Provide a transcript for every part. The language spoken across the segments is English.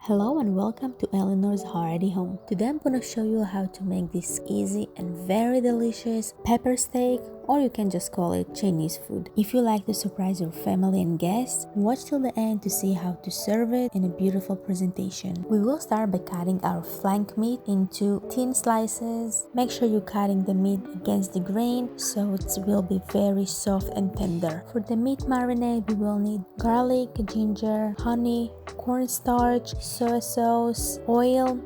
Hello and welcome to Eleanor's Hearty Home. Today I'm gonna show you how to make this easy and very delicious pepper steak, or you can just call it Chinese food. If you like to surprise your family and guests, watch till the end to see how to serve it in a beautiful presentation. We will start by cutting our flank meat into thin slices. Make sure you're cutting the meat against the grain so it will be very soft and tender. For the meat marinade, we will need garlic, ginger, honey, cornstarch, soy sauce, oil,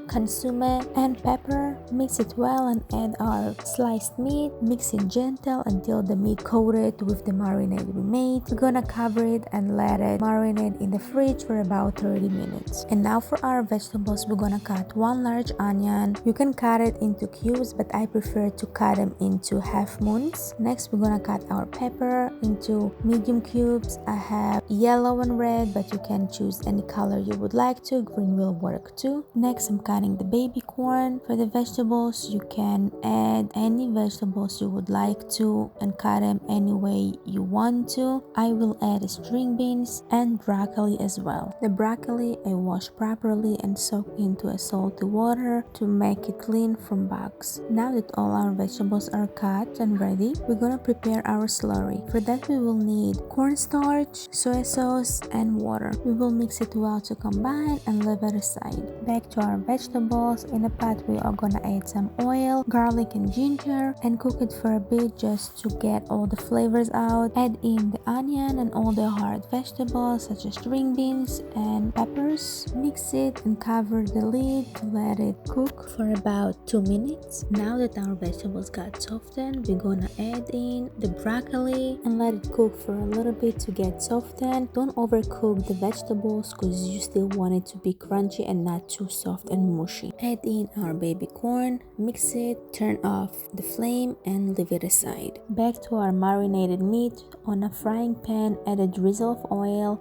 consomme, and pepper. Mix it well and add our sliced meat. Mix it gentle until the meat coated with the marinade we made. We're gonna cover it and let it marinate in the fridge for about 30 minutes. And now for our vegetables, we're gonna cut one large onion. You can cut it into cubes, but I prefer to cut them into half moons. Next, we're gonna cut our pepper into medium cubes. I have yellow and red, but you can choose any color you would like to. Green will work too. Next, I'm cutting the baby corn. For the vegetables, you can add any vegetables you would like to and cut them any way you want to. I will add string beans and broccoli as well. The broccoli I wash properly and soak into a salty water to make it clean from bugs. Now that all our vegetables are cut and ready, we're gonna prepare our slurry. For that, we will need cornstarch, soy sauce, and water. We will mix it well to combine and leave it aside. Back to our vegetables. In a pot, we are gonna add some oil, garlic, and ginger and cook it for a bit just to get all the flavors out. Add in the onion and all the hard vegetables such as string beans and peppers. Mix it and cover the lid to let it cook for about 2 minutes. Now that our vegetables got softened, we're gonna add in the broccoli and let it cook for a little bit to get softened. Don't overcook the vegetables because you still want it to be crunchy and not too soft and mushy. Add in our baby corn, mix it, turn off the flame and leave it aside. Back to our marinated meat. On a frying pan, add a drizzle of oil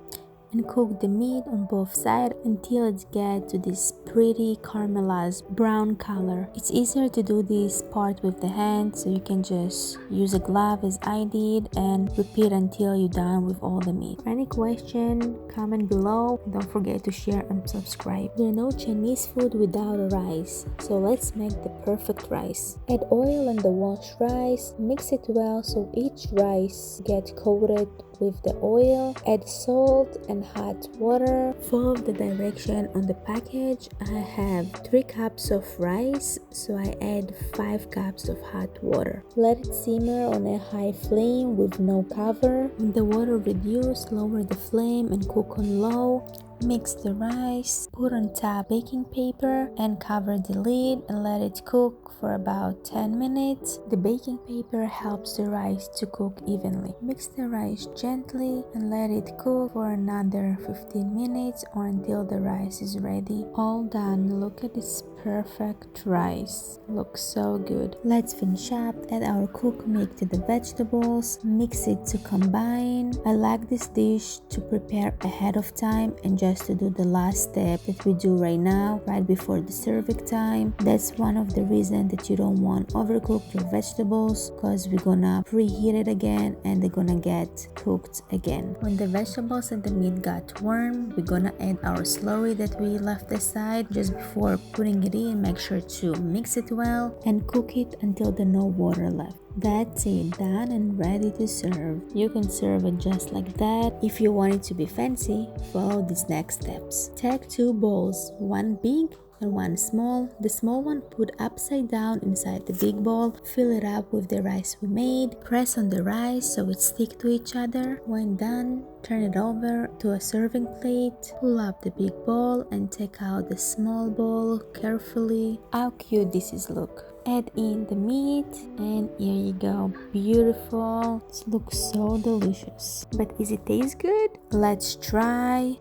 and cook the meat on both sides until it gets to this pretty caramelized brown color. It's easier to do this part with the hand, so you can just use a glove as I did and repeat until you're done with all the meat. For any question, comment below. Don't forget to share and subscribe. There's no Chinese food without a rice, so let's make the perfect rice. Add oil on the washed rice, mix it well so each rice gets coated with the oil. Add salt and hot water. Follow the direction on the package. I have 3 cups of rice, so I add 5 cups of hot water. Let it simmer on a high flame with no cover. When the water reduces, lower the flame and cook on low. Mix the rice, put on top baking paper and cover the lid and let it cook for about 10 minutes. The baking paper helps the rice to cook evenly. Mix the rice gently and let it cook for another 15 minutes or until the rice is ready. All done. Look at this perfect rice. Looks so good. Let's finish up. Add our cooked meat to the vegetables. Mix it to combine. I like this dish to prepare ahead of time and just to do the last step that we do right now, right before the serving time. That's one of the reasons that you don't want overcook your vegetables, because we're gonna preheat it again and they're gonna get cooked again. When the vegetables and the meat got warm, we're gonna add our slurry that we left aside. Just before putting it in, make sure to mix it well and cook it until there's no water left. That's it, done and ready to serve. You can serve it just like that. If you want it to be fancy, follow these next steps. Take 2 bowls, one big and one small. The small one put upside down inside the big bowl. Fill it up with the rice we made. Press on the rice so it sticks to each other. When done, turn it over to a serving plate. Pull up the big bowl and take out the small bowl carefully. How cute this is look. Add in the meat and here you go. Beautiful. It looks so delicious. But is it taste good? Let's try.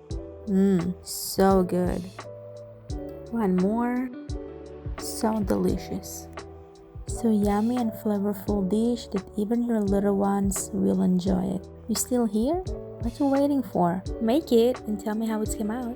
So good. One more. So delicious. So yummy and flavorful dish that even your little ones will enjoy it. You still here? What you waiting for? Make it and tell me how it came out.